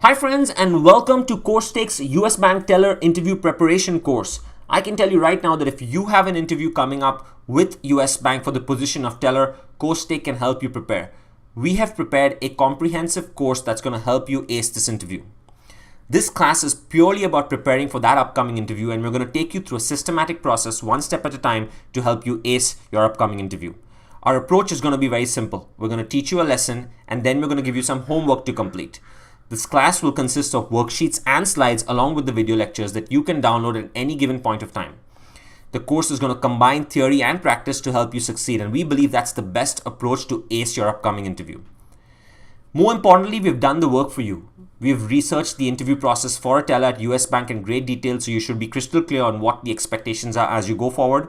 Hi friends, and welcome to CourseTake's US Bank Teller Interview Preparation course. I can tell you right now that if you have an interview coming up with US Bank for the position of teller, CourseTake can help you prepare. We have prepared a comprehensive course that's going to help you ace this interview. This class is purely about preparing for that upcoming interview, and we're going to take you through a systematic process one step at a time to help you ace your upcoming interview. Our approach is going to be very simple. We're going to teach you a lesson, and then we're going to give you some homework to complete. This class will consist of worksheets and slides along with the video lectures that you can download at any given point of time. The course is going to combine theory and practice to help you succeed, and we believe that's the best approach to ace your upcoming interview. More importantly, we've done the work for you. We've researched the interview process for a teller at US Bank in great detail, so you should be crystal clear on what the expectations are as you go forward.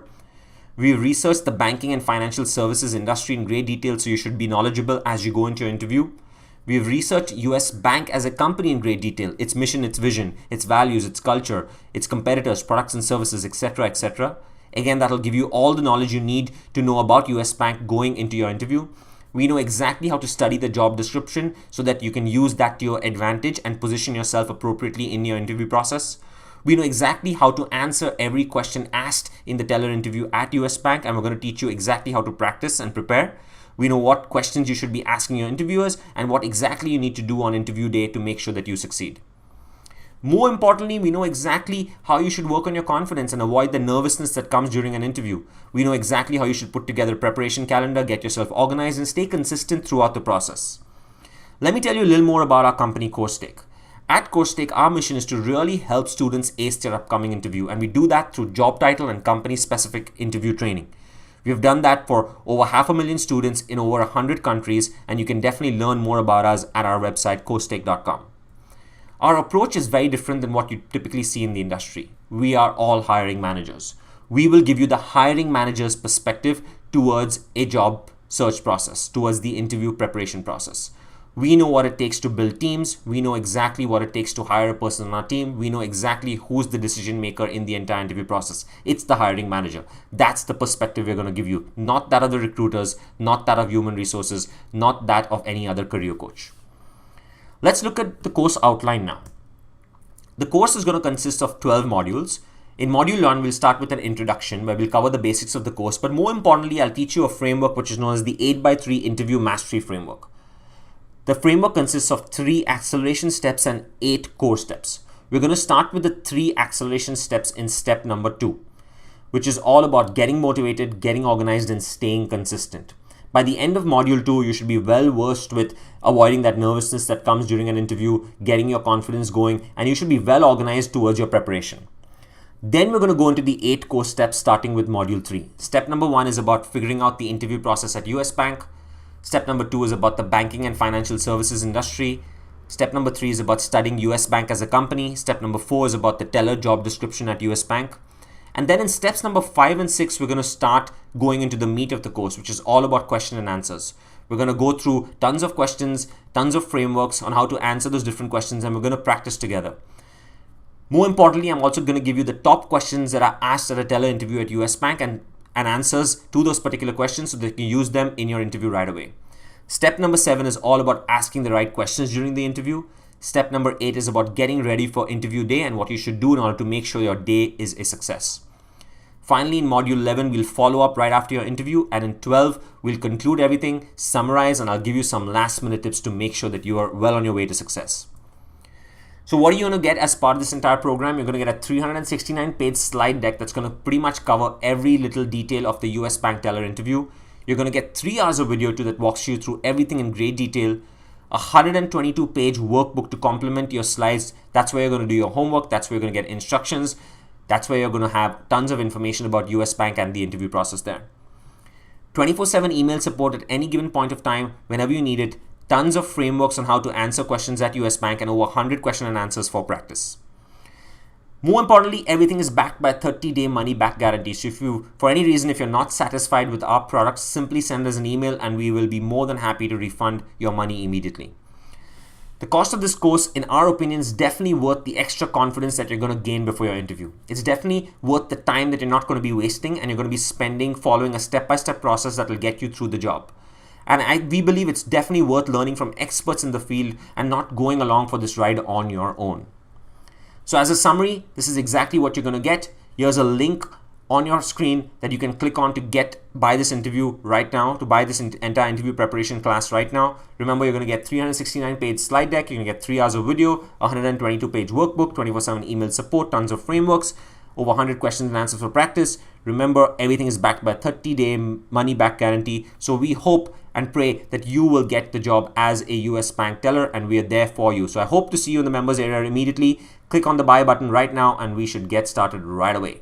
We've researched the banking and financial services industry in great detail, so you should be knowledgeable as you go into your interview. We've researched US Bank as a company in great detail, its mission, its vision, its values, its culture, its competitors, products and services, etc., etc. Again, that'll give you all the knowledge you need to know about US Bank going into your interview. We know exactly how to study the job description so that you can use that to your advantage and position yourself appropriately in your interview process. We know exactly how to answer every question asked in the teller interview at US Bank, and we're going to teach you exactly how to practice and prepare. We know what questions you should be asking your interviewers and what exactly you need to do on interview day to make sure that you succeed. More importantly, we know exactly how you should work on your confidence and avoid the nervousness that comes during an interview. We know exactly how you should put together a preparation calendar, get yourself organized, and stay consistent throughout the process. Let me tell you a little more about our company, CourseTake. At CourseTake, our mission is to really help students ace their upcoming interview, and we do that through job title and company-specific interview training. We have done that for over 500,000 students in over 100 countries, and you can definitely learn more about us at our website, CourseTake.com. Our approach is very different than what you typically see in the industry. We are all hiring managers. We will give you the hiring manager's perspective towards a job search process, towards the interview preparation process. We know what it takes to build teams. We know exactly what it takes to hire a person on our team. We know exactly who's the decision maker in the entire interview process. It's the hiring manager. That's the perspective we're going to give you, not that of the recruiters, not that of human resources, not that of any other career coach. Let's look at the course outline now. The course is going to consist of 12 modules. In module 1, we'll start with an introduction where we'll cover the basics of the course, but more importantly, I'll teach you a framework which is known as the 8x3 Interview Mastery Framework. The framework consists of 3 acceleration steps and 8 core steps. We're going to start with the 3 acceleration steps in step number 2, which is all about getting motivated, getting organized, and staying consistent. By the end of module 2, you should be well versed with avoiding that nervousness that comes during an interview, getting your confidence going, and you should be well organized towards your preparation. Then we're going to go into the 8 core steps starting with module 3. Step number 1 is about figuring out the interview process at US Bank. Step number 2 is about the banking and financial services industry. Step number 3 is about studying US Bank as a company. Step number 4 is about the teller job description at US Bank. And then in steps number 5 and 6, we're going to start going into the meat of the course, which is all about question and answers. We're going to go through tons of questions, tons of frameworks on how to answer those different questions, and we're going to practice together. More importantly, I'm also going to give you the top questions that are asked at a teller interview at US Bank and answers to those particular questions so that you can use them in your interview right away. Step number 7 is all about asking the right questions during the interview. Step number 8 is about getting ready for interview day and what you should do in order to make sure your day is a success. Finally, in module 11, we'll follow up right after your interview, and in 12, we'll conclude everything, summarize, and I'll give you some last minute tips to make sure that you are well on your way to success. So what are you going to get as part of this entire program? You're going to get a 369-page slide deck that's going to pretty much cover every little detail of the US Bank teller interview. You're going to get 3 hours of video that walks you through everything in great detail. A 122-page workbook to complement your slides. That's where you're going to do your homework. That's where you're going to get instructions. That's where you're going to have tons of information about US Bank and the interview process there. 24/7 email support at any given point of time, whenever you need it. Tons of frameworks on how to answer questions at US Bank and over 100 question and answers for practice. More importantly, everything is backed by a 30-day money-back guarantee. So for any reason, if you're not satisfied with our products, simply send us an email and we will be more than happy to refund your money immediately. The cost of this course, in our opinion, is definitely worth the extra confidence that you're going to gain before your interview. It's definitely worth the time that you're not going to be wasting and you're going to be spending following a step-by-step process that will get you through the job. And we believe it's definitely worth learning from experts in the field and not going along for this ride on your own. So as a summary, this is exactly what you're going to get. Here's a link on your screen that you can click on to buy this interview right now, to buy this entire interview preparation class right now. Remember, you're going to get 369-page slide deck, you're going to get 3 hours of video, 122-page workbook, 24/7 email support, tons of frameworks, over 100 questions and answers for practice. Remember, everything is backed by a 30-day money-back guarantee. So we hope and pray that you will get the job as a US bank teller, and we are there for you. So I hope to see you in the members area immediately. Click on the buy button right now and we should get started right away.